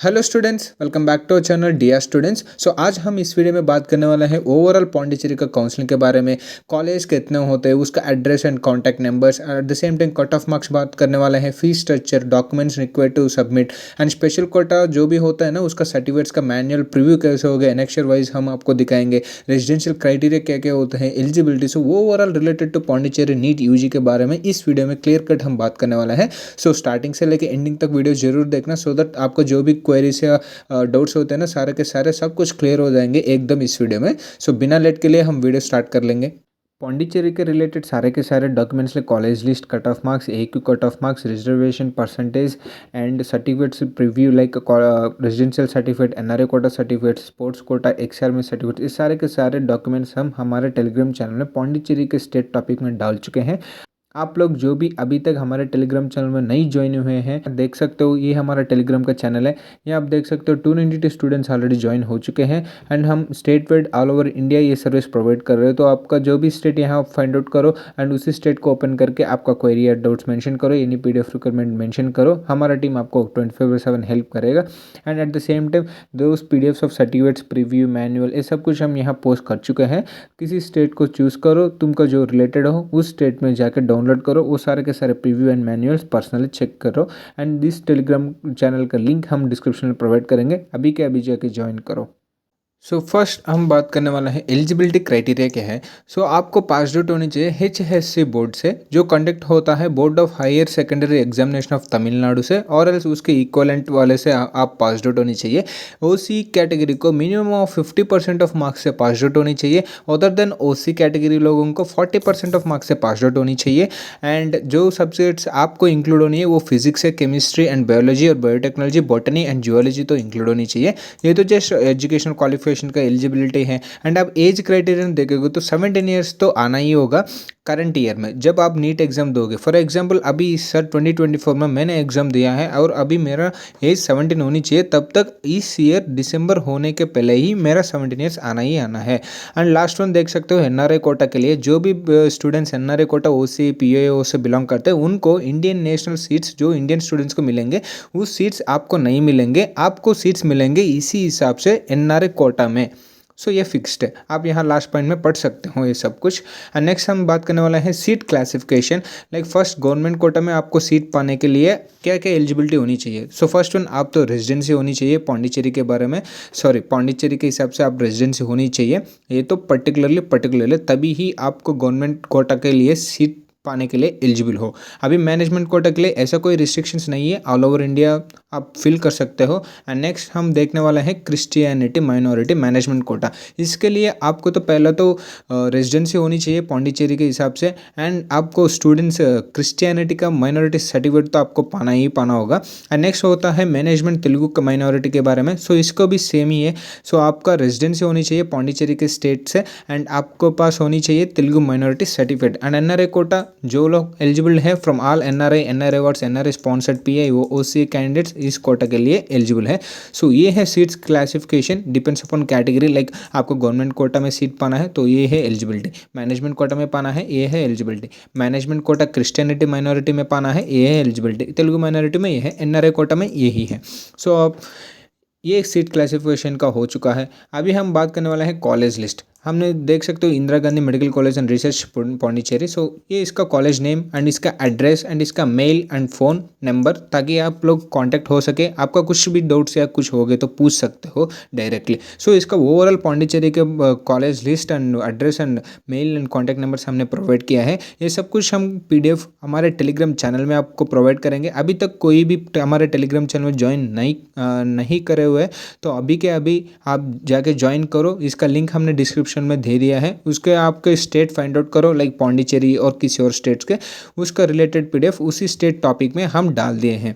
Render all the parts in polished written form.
Hello students, welcome back to our channel dear students. So आज हम इस video में बात करने वाला है ओवरऑल पौंडीचेरी का काउंसलिंग के बारे में। कॉलेज कितने होते हैं, उसका address and contact numbers, at the same time cut off marks बात करने वाला है, fees structure, documents required to submit and special quota जो भी होता है ना उसका सर्टिफिकेट्स का मैनुअल प्रीव्यू कैसे हो गया, एनेक्चर वाइज हम आपको दिखाएंगे। रेजिडेंशियल क्राइटेरिया क्या क्या होते हैं, एलिजिबिलिटी, सो वो overall related to Pondicherry NEET UG के बारे में इस वीडियो में क्लियर कट हम बात करने वाला है। सो स्टार्टिंग से लेकर एंडिंग तक वीडियो जरूर देखना, सो दैट आपको जो भी क्वेरीज या डाउट्स होते हैं ना सारे के सारे सब कुछ क्लियर हो जाएंगे एकदम इस वीडियो में। सो बिना लेट के लिए हम वीडियो स्टार्ट कर लेंगे। पौंडीचेरी के रिलेटेड सारे के सारे documents like college list, cut off marks, AQ cut off marks, reservation percentage and certificates preview like residential certificate, NRA quota certificate, sports quota, XRM certificate, इस सारे के सारे डॉक्यूमेंट्स हम हमारे टेलीग्राम चैनल में पौंडीचेरी के स्टेट टॉपिक में डाल चुके हैं। आप लोग जो भी अभी तक हमारे टेलीग्राम चैनल में नहीं ज्वाइन हुए हैं देख सकते हो, ये हमारा टेलीग्राम का चैनल है। ये आप देख सकते हो 292 स्टूडेंट्स ऑलरेडी ज्वाइन हो चुके हैं एंड हम state wide all over India ये सर्विस प्रोवाइड कर रहे हैं। तो आपका जो भी स्टेट यहाँ फाइंड आउट करो एंड उसी स्टेट को ओपन करके आपका क्वेरी या डाउट्स मेंशन करो, एनी PDF रिक्वायरमेंट मेंशन करो, हमारा टीम आपको 24/7 हेल्प करेगा। And eight the same time those PDFs of certificates, preview, manual, ये सब कुछ हम यहाँ पोस्ट कर चुके हैं। किसी स्टेट को चूज़ करो, तुमका जो रिलेटेड हो उस स्टेट में जाकर डाउनलोड करो, वो सारे के सारे preview and manuals personally check करो। एंड दिस टेलीग्राम चैनल का लिंक हम डिस्क्रिप्शन में प्रोवाइड करेंगे, अभी के अभी जाके ज्वाइन करो। सो फर्स्ट हम बात करने वाला है एलिजिबिलिटी क्राइटेरिया क्या है। सो आपको पास आउट होनी चाहिए HSC बोर्ड से, जो कंडक्ट होता है board of higher secondary examination of Tamil Nadu से, और एल्स उसके इक्वलेंट वाले से आप पास आउट होनी चाहिए। OC कैटेगरी को मिनिमम ऑफ 50% ऑफ मार्क्स से पास आउट होनी चाहिए। अदर देन OC कैटेगरी लोगों को 40% ऑफ मार्क्स से पास आउट होनी चाहिए। एंड जो सब्जेक्ट्स आपको इंक्लूड होनी है वो फिजिक्स है, केमिस्ट्री एंड बायोलॉजी और बायोटेक्नोलॉजी, बॉटनी एंड जियोलॉजी तो इंक्लूड होनी चाहिए। ये तो जस्ट एजुकेशन क्वालिफिकेशन का एलिजिबिलिटी है। एंड आप एज क्राइटेरियन देखेंगे तो 17 ईयर्स तो आना ही होगा करंट ईयर में जब आप नीट एग्जाम दोगे। फॉर एग्जांपल अभी सर 2024 में मैंने एग्जाम दिया है और अभी मेरा एज 17 होनी चाहिए, तब तक इस ईयर दिसंबर होने के पहले ही मेरा 17 ईयर्स आना ही आना है। एंड लास्ट वन देख सकते हो NRA कोटा के लिए, जो भी students NRA quota OC PAO से बिलोंग करते हैं उनको इंडियन नेशनल सीट्स जो इंडियन स्टूडेंट्स को मिलेंगे उस सीट्स आपको नहीं मिलेंगे, आपको सीट्स मिलेंगे इसी हिसाब से NRA कोटा में। सो ये फिक्स्ड है, आप यहाँ लास्ट पॉइंट में पढ़ सकते हो ये सब कुछ। एंड नेक्स्ट हम बात करने वाला है seat classification. Like first government quota में आपको सीट पाने के लिए क्या क्या एलिजिबिलिटी होनी चाहिए। सो फर्स्ट वन, आप तो रेजिडेंसी होनी चाहिए पौंडीचेरी के बारे में, सॉरी पौंडीचेरी के हिसाब से आप रेजिडेंसी होनी चाहिए। ये तो पर्टिकुलरली तभी ही आपको गवर्नमेंट कोटा के लिए सीट पाने के लिए एलिजिबल हो। अभी मैनेजमेंट कोटा के लिए ऐसा कोई रिस्ट्रिक्शंस नहीं है, ऑल ओवर इंडिया आप फिल कर सकते हो। एंड नेक्स्ट हम देखने वाला है क्रिश्चियनिटी माइनॉरिटी मैनेजमेंट कोटा। इसके लिए आपको तो पहला तो रेजिडेंसी होनी चाहिए पौंडीचेरी के हिसाब से, एंड आपको स्टूडेंट्स क्रिश्चियनिटी का माइनॉरिटी सर्टिफिकेट तो आपको पाना ही पाना होगा। एंड नेक्स्ट होता है मैनेजमेंट तेलुगु का माइनॉरिटी के बारे में। सो इसको भी सेम ही है। सो आपका रेजिडेंसी होनी चाहिए पौंडीचेरी के स्टेट से एंड आपको पास होनी चाहिए Telugu minority certificate. And NRA quota जो लोग एलिजिबल है from all NRA awards, NRA sponsored PIO OC candidates इस कोटा के लिए एलिजिबल है। सो ये है seats classification, depends upon category. Like आपको गवर्नमेंट कोटा में सीट पाना है तो ये है एलिजिबिलिटी, मैनेजमेंट कोटा में पाना है ये है eligibility, management quota Christianity minority में पाना है ये है एलिजिबिलिटी, तेलुगु माइनॉरिटी में ये है, NRA कोटा में यही है। सो अब ये सीट क्लासिफिकेशन का हो चुका है। अभी हम बात करने वाला है कॉलेज लिस्ट। हमने देख सकते हो Indira Gandhi medical college and research Pondicherry. So ये इसका कॉलेज नेम एंड इसका एड्रेस एंड इसका मेल एंड फ़ोन नंबर, ताकि आप लोग कांटेक्ट हो सके, आपका कुछ भी डाउट्स या कुछ हो गए तो पूछ सकते हो डायरेक्टली। सो इसका ओवरऑल पौंडीचेरी के college list and address and male and contact numbers हमने प्रोवाइड किया है। ये सब कुछ हम PDF हमारे टेलीग्राम चैनल में आपको प्रोवाइड करेंगे। अभी तक कोई भी हमारे टेलीग्राम चैनल में ज्वाइन नहीं करे हुए तो अभी के अभी आप जाके ज्वाइन करो। इसका लिंक हमने डिस्क्रिप्शन में दे दिया है। उसके आपके स्टेट फाइंड आउट करो, लाइक पौंडीचेरी और किसी और स्टेट्स के, उसका रिलेटेड PDF उसी स्टेट टॉपिक में हम डाल दिए हैं।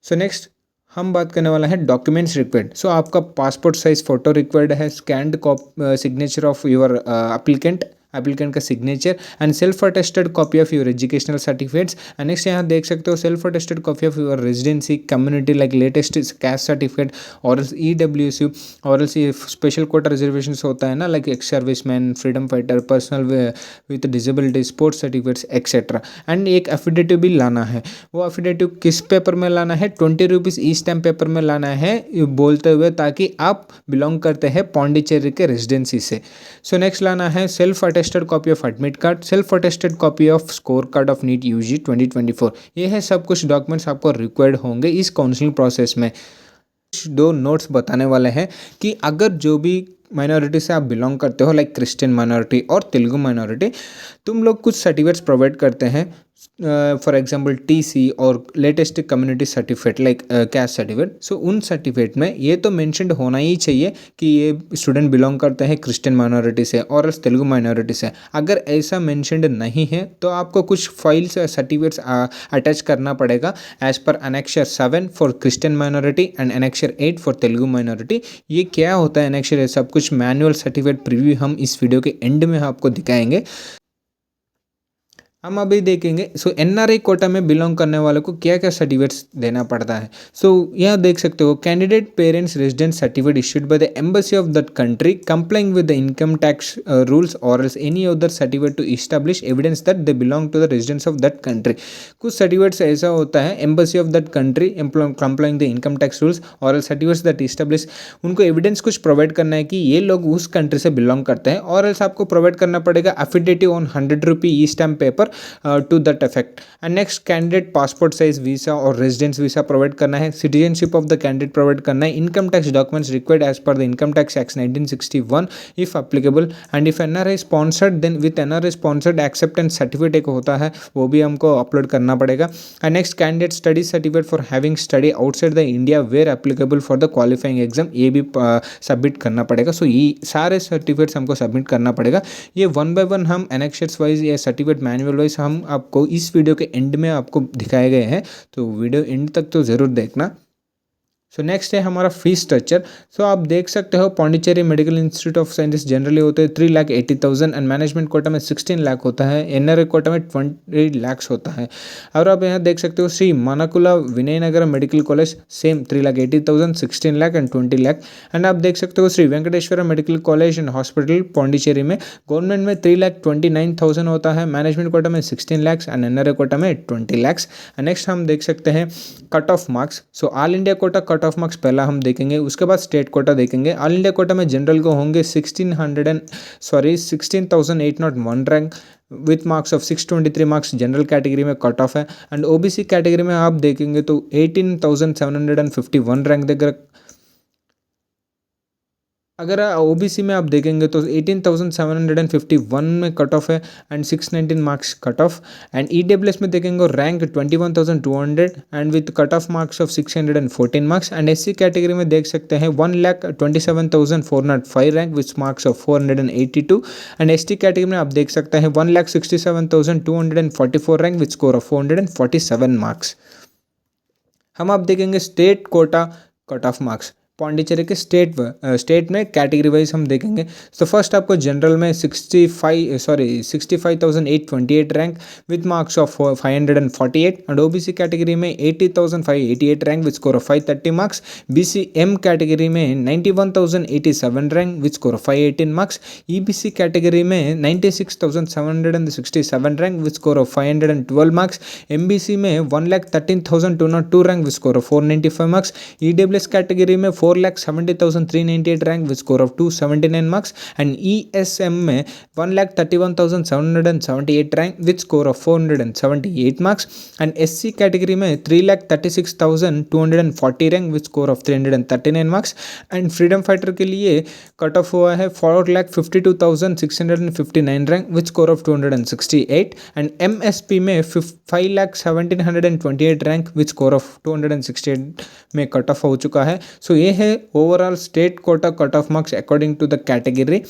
सो नेक्स्ट हम बात करने वाला है डॉक्यूमेंट्स रिक्वायर्ड। सो आपका पासपोर्ट साइज फ़ोटो रिक्वायर्ड है, scanned signature of your applicant applicant का signature and self attested copy of your educational certificates. And next यहाँ देख सकते हो self attested copy of your residency community like latest caste certificate और EWSU और else ये special quota reservation होता है ना, like ex serviceman, freedom fighter, personal with disability, sports certificates etcetera. And एक एफिडेटिव भी लाना है। वो एफिडेटिव किस पेपर में लाना है? 20 रुपीज़ ई स्टैम्प पेपर में लाना है बोलते हुए, ताकि आप बिलोंग करते हैं पौंडीचेरी के रेजिडेंसी से। सो नेक्स्ट लाना है self attested copy of admit card, self attested copy of score card of NEET UG 2024। ये है सब कुछ डॉक्यूमेंट्स आपको रिक्वायर्ड होंगे इस काउंसलिंग प्रोसेस में। दो नोट्स बताने वाले हैं कि अगर जो भी माइनॉरिटी से आप बिलोंग करते हो लाइक क्रिश्चियन माइनॉरिटी और तेलुगु माइनॉरिटी, तुम लोग कुछ सर्टिफिकेट्स प्रोवाइड करते हैं, फॉर एग्जांपल TC और latest community certificate like caste certificate. So उन सर्टिफिकेट में ये तो मेंशन्ड होना ही चाहिए कि ये स्टूडेंट बिलोंग करते हैं क्रिश्चियन माइनॉरिटी से और तेलुगु माइनॉरिटी से। अगर ऐसा मेंशन्ड नहीं है तो आपको कुछ फाइल्स सर्टिफिकेट्स अटैच करना पड़ेगा as per annexure 7 for Christian minority and annexure 8 for Telugu minority. ये क्या होता है एनेक्शर, ये सब कुछ मैनुअल सर्टिफिकेट प्रीव्यू हम इस वीडियो के एंड में आपको दिखाएंगे। हम अभी देखेंगे सो NRI कोटा में बिलोंग करने वालों को क्या क्या सर्टिफिकेट्स देना पड़ता है। सो यहाँ देख सकते हो candidate parents resident certificate issued by the embassy of that country complying with the income tax rules और else any other certificate to establish evidence that they belong to the residence of that country. कुछ certificates ऐसा होता है embassy of that country complying the income tax rules और else certificates that establish, उनको evidence कुछ provide करना है कि ये लोग उस कंट्री से बिलोंग करते हैं, और एल्स आपको प्रोवाइड करना पड़ेगा affidavit on 100 rupee e stamp paper to that effect. And next candidate passport size visa और रेजिडेंस वीसा प्रोवाइड करना है, citizenship of the candidate provide करना है, income tax documents required as per the income tax act 1961 if applicable, and if NRI sponsored then with NRI sponsored acceptance certificate एक होता है वो भी हमको अपलोड करना पड़ेगा। And next candidate study certificate for having study outside the India where applicable for the qualifying exam, ये भी सबमिट करना पड़ेगा। सो ये सारे सर्टिफिकेट्स हमको सबमिट करना पड़ेगा। ये वन बाय वन हम एनेक्शर्स वाइज या सर्टिफिकेट मैनुअल वाइज हम आपको इस वीडियो के एंड में आपको दिखाए गए हैं, तो वीडियो एंड तक तो ज़रूर देखना। सो नेक्स्ट है हमारा फीस स्ट्रक्चर। सो आप देख सकते हो Pondicherry medical institute of science generally होते हैं 3,80,000 एंड मैनेजमेंट कोटा में 16 लाख होता है, NRI कोटा में 20 लाख होता है। और आप यहाँ देख सकते हो Shri Manakula Vinayanagar medical college same 3,80,000, 16 lakh and 20 lakh. And आप देख सकते हो Shri Venkateswara medical college and hospital Pondicherry में गवर्नमेंट में 3,29,000 होता है, मैनेजमेंट कोटा में 16 लाख एंड NRI कोटा में 20 लाख। नेक्स्ट हम देख सकते हैं cut off marks. So all India quota cut off marks पहला हम देखेंगे, उसके बाद स्टेट कोटा देखेंगे। ऑल इंडिया कोटा में जनरल को होंगे 16,801 rank with marks of 623 marks general category में कट ऑफ है। एंड OBC कैटेगरी में आप देखेंगे तो 18,751 रैंक देकर, अगर OBC में आप देखेंगे तो 18,751 में कट ऑफ है and 619 marks cut off. And EWS में देखेंगे rank 21,200 and with cut off marks of 614 marks. And SC category में देख सकते हैं 1,27,405 rank with marks of 482। And ST category में आप देख सकते हैं 1,67,244 rank with score of 447 marks. हम आप देखेंगे state quota cut off marks Pondicherry के स्टेट में कैटेगरी वाइज हम देखेंगे। तो फर्स्ट आपको जनरल में 65,828 rank with marks of 548 and OBC category में 80,588 rank with score of 530 marks. BCM category में 91,087 rank with score of 518 marks. EBC category में 96,767 rank with score of 512 marks. MBC में 1,13,202 rank with score of 495 marks. EWS category में 4,70,398 rank with score of 279 marks. And ESM में 1,31,778 rank with score of 478 marks. And SC category में 3,36,240 rank with score of 339 marks. And freedom fighter के लिए cut off हुआ है 4,52,659 rank with score of 268। And MSP में 5,17,28 rank with score of 268 में cut off हो चुका है। सो ये है overall state quota cut off marks according to the category.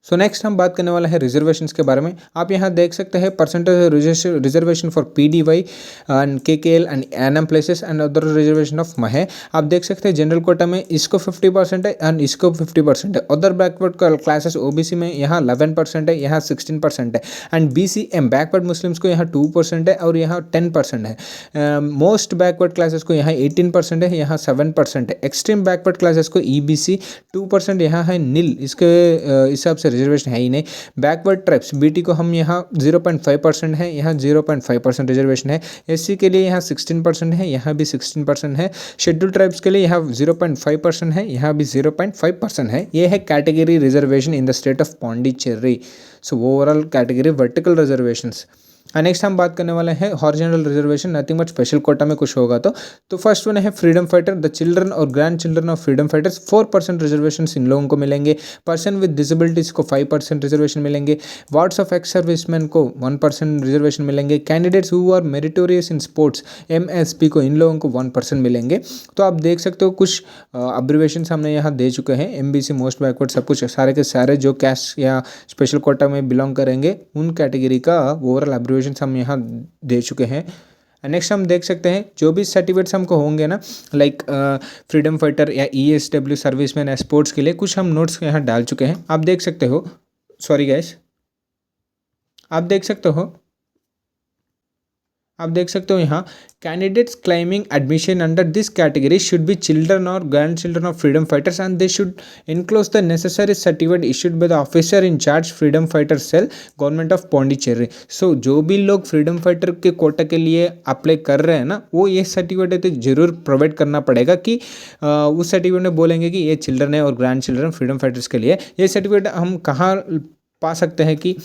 So next हम बात करने वाला है रिजर्वेशंस के बारे में। आप यहाँ देख सकते हैं percentage reservation for PDY and KKL and NM places and other reservation of महे। आप देख सकते हैं जनरल कोटा में इसको 50% है एंड इसको 50% है। अदर बैकवर्ड क्लासेस OBC में यहाँ 11% है, यहाँ 16% है एंड BCM बैकवर्ड मुस्लिम्स को यहाँ 2% है और यहाँ 10% है। मोस्ट बैकवर्ड क्लासेस को यहाँ 18% है, यहाँ 7% है। एक्सट्रीम बैकवर्ड क्लासेस को EBC 2%, यहाँ है नील, इसके हिसाब से रिजर्वेशन है ही नहीं। बैकवर्ड ट्राइब्स BT को हम यहाँ 0.5% है, यहाँ 0.5% रिजर्वेशन है। SC के लिए यहाँ 16% है, यहाँ भी 16% है। शेड्यूल ट्राइब्स के लिए यहाँ 0.5% है, यहाँ भी 0.5% है। ये है category reservation in the state of Pondicherry. So overall category vertical reservations. Next हम बात करने वाले हैं horizontal reservation, nothing but special Kota में कुछ होगा तो फर्स्ट वन है फ्रीडम फाइटर, द चिल्ड्रन और grand children of freedom fighters 4% reservation इन लोगों को मिलेंगे। पर्सन विद डिसेबिलिटीज को 5% रिजर्वेशन मिलेंगे। वार्ड्स ऑफ एक्स सर्विसमैन को 1% रिजर्वेशन मिलेंगे। Candidates who are meritorious in sports MSP को इन लोगों को 1% मिलेंगे। तो आप देख सकते हो कुछ अब्रिवेशन हमने यहाँ दे चुके हैं। MBC मोस्ट बैकवर्ड सब कुछ सारे के सारे जो कैस्ट या स्पेशल कोटा में बिलोंग करेंगे उन कैटेगरी का ओवरऑल अब्रिवेशन हम यहाँ दे चुके हैं। नेक्स्ट हम देख सकते हैं जो भी सर्टिफिकेट्स हमको होंगे ना, लाइक फ्रीडम फाइटर या ESW सर्विसमैन या स्पोर्ट्स के लिए कुछ हम नोट्स यहाँ डाल चुके हैं। आप देख सकते हो, सॉरी गाइस, आप देख सकते हो यहाँ candidates claiming admission under this category should be children और grand children of freedom fighters and they should enclose the necessary certificate issued by the officer in charge freedom fighter cell government of Pondicherry. So जो भी लोग freedom fighter के कोटा के लिए apply कर रहे हैं ना, वो ये सर्टिफिकेट तो जरूर प्रोवाइड करना पड़ेगा कि उस सर्टिफिकेट में बोलेंगे कि ये चिल्ड्रन है और ग्रैंड चिल्ड्रन फ्रीडम फाइटर्स के लिए। ये सर्टिफिकेट हम कहाँ पा सकते हैं कि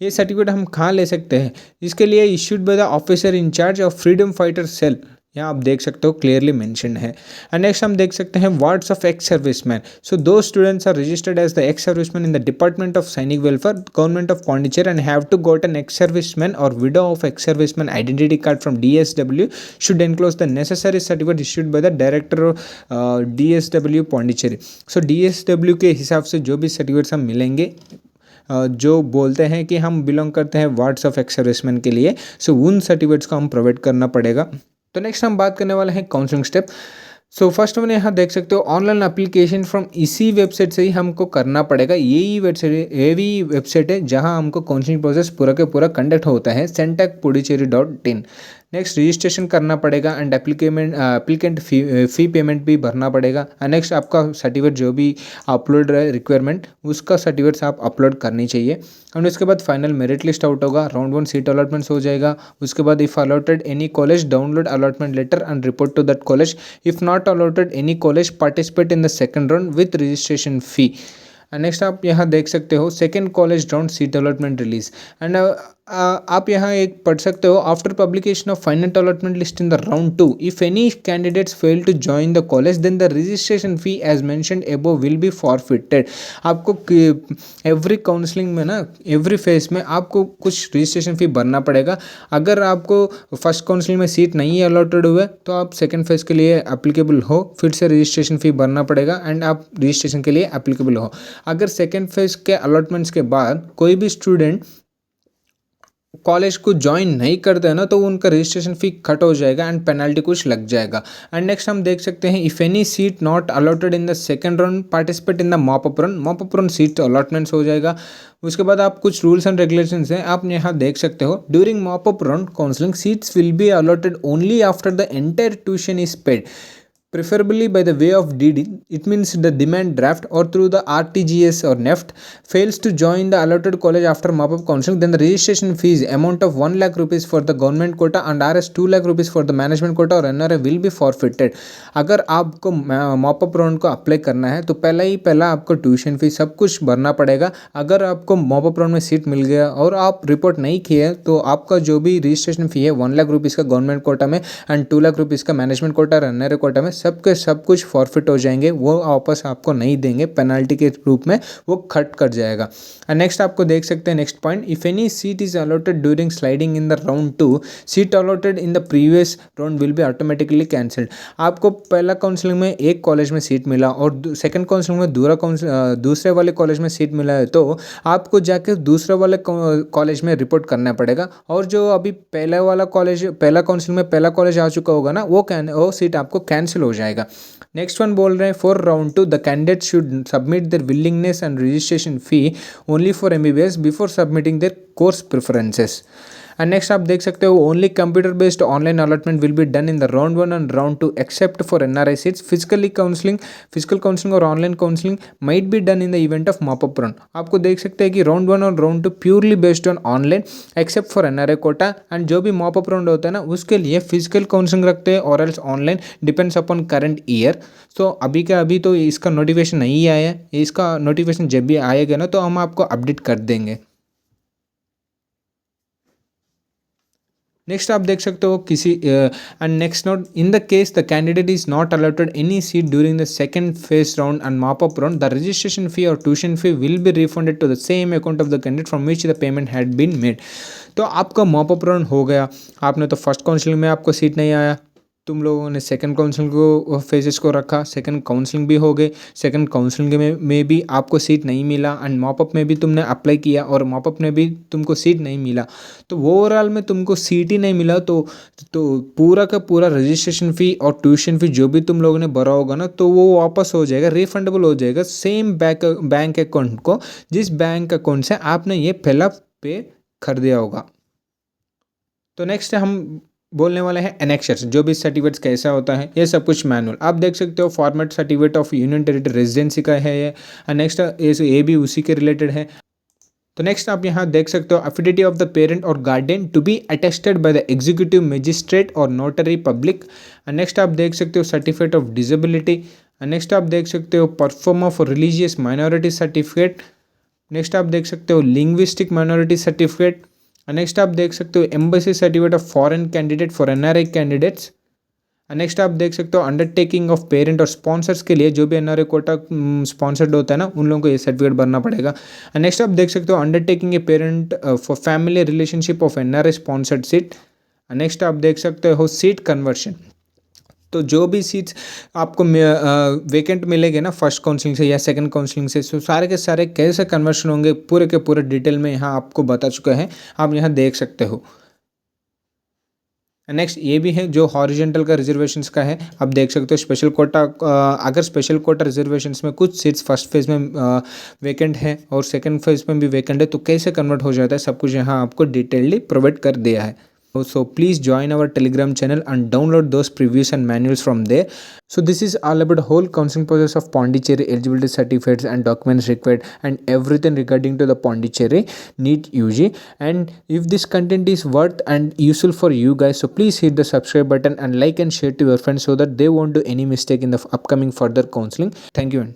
ये सर्टिफिकेट हम कहाँ ले सकते हैं? इसके लिए issued by the officer in charge of freedom fighter cell, यहाँ आप देख सकते हो क्लियरली मेंशन है। एंड नेक्स्ट हम देख सकते हैं wards of ex serviceman. So those students are registered as the ex serviceman in the department of Sainik welfare government of Pondicherry and have to got an ex serviceman और widow of ex serviceman identity card from DSW should enclose the necessary certificate issued by the director DSW Pondicherry. So DSW के हिसाब से जो भी certificates हम मिलेंगे जो बोलते हैं कि हम बिलोंग करते हैं वार्ड्स ऑफ एक्स सर्विसमैन के लिए, सो उन सर्टिफिकेट्स को हम प्रोवाइड करना पड़ेगा। तो नेक्स्ट हम बात करने वाले हैं काउंसलिंग स्टेप। सो फर्स्ट मैंने यहाँ देख सकते हो ऑनलाइन एप्लीकेशन फ्रॉम इसी वेबसाइट से ही हमको करना पड़ेगा। यही वेबसाइट है जहाँ हमको काउंसलिंग प्रोसेस पूरा के पूरा कंडक्ट होता है, centacpuducherry.in। नेक्स्ट रजिस्ट्रेशन करना पड़ेगा एंड एप्लीकेंट फी पेमेंट भी भरना पड़ेगा। नेक्स्ट आपका सर्टिफिकेट जो भी अपलोड रहे रिक्वायरमेंट उसका सर्टिफिकेट्स आप अपलोड करनी चाहिए। एंड उसके बाद फाइनल मेरिट लिस्ट आउट होगा, राउंड 1 सीट अलॉटमेंट्स हो जाएगा। उसके बाद if allotted any college download allotment letter and report to that college. If not allotted any college participate in the second round with registration fee. Next आप यहाँ देख सकते हो second college round seat allotment release. And आप यहाँ एक पढ़ सकते हो after publication of final allotment list in the round 2 if any candidates fail to join the college then the registration fee as mentioned above will be forfeited. आपको every counselling में ना, every phase में आपको कुछ registration fee भरना पड़ेगा। अगर आपको फर्स्ट काउंसलिंग में सीट नहीं अलॉटेड हुए तो आप सेकेंड फेज के लिए एप्लीकेबल हो, फिर से रजिस्ट्रेशन फी भरना पड़ेगा एंड आप रजिस्ट्रेशन के लिए एप्लीकेबल हो। अगर सेकेंड फेज के अलॉटमेंट्स के बाद कोई भी स्टूडेंट कॉलेज को ज्वाइन नहीं करते हैं ना, तो उनका रजिस्ट्रेशन फी कट हो जाएगा एंड पेनल्टी कुछ लग जाएगा। एंड नेक्स्ट हम देख सकते हैं if any seat not allotted in the second round participate in the mop up round seat allotments हो जाएगा। उसके बाद आप कुछ रूल्स एंड रेगुलेशंस हैं, आप यहाँ देख सकते हो। During mop up round counselling seats will be allotted only after the entire tuition is paid, preferably by the way of DD, it means the demand draft or through the RTGS or NEFT, fails to join the allotted college after mop-up counseling, then the registration fees amount of 1 lakh rupees for the government quota and Rs 2 lakh rupees for the management quota or NRA will be forfeited। अगर आपको mop up round को apply करना है तो पहला आपको tuition fees सब कुछ भरना पड़ेगा। अगर आपको मॉपअप राउंड में सीट मिल गया और आप रिपोर्ट नहीं किए तो आपका जो भी रजिस्ट्रेशन फी है 1 लाख रुपीज़ का गवर्नमेंट कोटा में एंड 2 लाख रुपीज़ का मैनेजमेंट कोटा और NRA कोटा में सब कुछ फॉरफिट हो जाएंगे, वो वापस आपको नहीं देंगे, पेनल्टी के रूप में वो कट कर जाएगा। एंड नेक्स्ट आपको देख सकते हैं next point, if any seat is allotted during sliding in the round 2, seat allotted in the previous round will be automatically cancelled. आपको पहला काउंसलिंग में एक कॉलेज में सीट मिला और सेकंड काउंसलिंग में दूसरे वाले कॉलेज में सीट मिला है, तो आपको जाके दूसरे वाले कॉलेज में रिपोर्ट करना पड़ेगा। और जो अभी पहला काउंसलिंग में पहला कॉलेज आ चुका होगा ना, वो सीट आपको कैंसिल हो जाएगा। नेक्स्ट वन बोल रहे हैं, for round 2 the candidate should submit their willingness and registration fee only for MBBS before submitting their course preferences. And next आप देख सकते हो, only computer based online allotment will be done in the round 1 and round 2 except for NRI seats. Physical counselling और online counselling might be done in the event of mop up round. आपको देख सकते हैं कि राउंड 1 और round 2 purely based on online except for NRI quota, and जो भी mop up round होता है ना, उसके लिए फिजिकल काउंसलिंग रखते हैं और else online, depends upon current year. तो अभी तो इसका नोटिफिकेशन नहीं आया है, इसका नोटिफिकेशन जब भी आएगा ना तो हम आपको अपडेट कर देंगे। नेक्स्ट आप देख सकते हो and next note, in the case the candidate is not allotted any seat during the second phase round and mop up round, the registration fee और tuition fee will be refunded to the same account of the candidate from which the payment had been made. तो आपका mop up round हो गया, आपने तो first counselling में आपको seat नहीं आया, तुम लोगों ने सेकंड काउंसलिंग को फेजेस को रखा, सेकंड काउंसलिंग भी हो गई, सेकंड काउंसलिंग में भी आपको सीट नहीं मिला, एंड मॉपअप में भी तुमने अप्लाई किया और मॉपअप में भी तुमको सीट नहीं मिला, तो ओवरऑल में तुमको सीट ही नहीं मिला, तो पूरा का पूरा रजिस्ट्रेशन फ़ी और ट्यूशन फ़ी जो भी तुम लोगों ने भरा होगा ना, तो वो वापस हो जाएगा, रिफंडेबल हो जाएगा सेम बैंक अकाउंट को, जिस बैंक अकाउंट से आपने ये पहला पे कर दिया होगा। तो नेक्स्ट हम बोलने वाले हैं एनेक्शर्स, जो भी सर्टिफिकेट्स कैसा होता है, ये सब कुछ मैनुअल आप देख सकते हो। Format certificate of union territory residency का है ये, नेक्स्ट ये भी उसी के रिलेटेड है। तो नेक्स्ट आप यहाँ देख सकते हो, एफिडेविट ऑफ द पेरेंट और guardian to be attested by the executive magistrate और नोटरी पब्लिक। नेक्स्ट आप देख सकते हो सर्टिफिकेट ऑफ डिसेबिलिटी। नेक्स्ट आप देख सकते हो performer for religious minority certificate. Next आप देख सकते हो लिंग्विस्टिक माइनॉरिटी सर्टिफिकेट। नेक्स्ट आप देख सकते हो embassy certificate of foreign candidate for NRI candidates. Next आप देख सकते हो अंडरटेकिंग ऑफ पेरेंट और स्पॉन्सर्स के लिए, जो भी NRI कोटा स्पॉन्सर्ड होता है ना, उन लोगों को ये सर्टिफिकेट भरना पड़ेगा। नेक्स्ट आप देख सकते हो undertaking a parent for family relationship of NRI sponsored seat. Next आप देख सकते हो सीट कन्वर्शन, तो जो भी सीट्स आपको वेकेंट मिलेंगे ना फर्स्ट काउंसलिंग से या सेकंड काउंसलिंग से, तो सारे के सारे कैसे कन्वर्शन होंगे पूरे के पूरे डिटेल में यहाँ आपको बता चुका है, आप यहाँ देख सकते हो। नेक्स्ट ये भी है जो हॉरिजेंटल का रिजर्वेशंस का है, आप देख सकते हो स्पेशल कोटा, अगर स्पेशल कोटा रिजर्वेशंस में कुछ सीट्स फर्स्ट फेज में वेकेंट है और सेकंड फेज में भी वेकेंट है, तो कैसे कन्वर्ट हो जाता है सब कुछ यहाँ आपको डिटेलली प्रोवाइड कर दिया है। So please join our Telegram channel and download those previews and manuals from there. So this is all about the whole counseling process of Pondicherry eligibility certificates and documents required and everything regarding to the Pondicherry NEET UG. And if this content is worth and useful for you guys, so please hit the subscribe button and like and share to your friends so that they won't do any mistake in the upcoming further counseling. Thank you.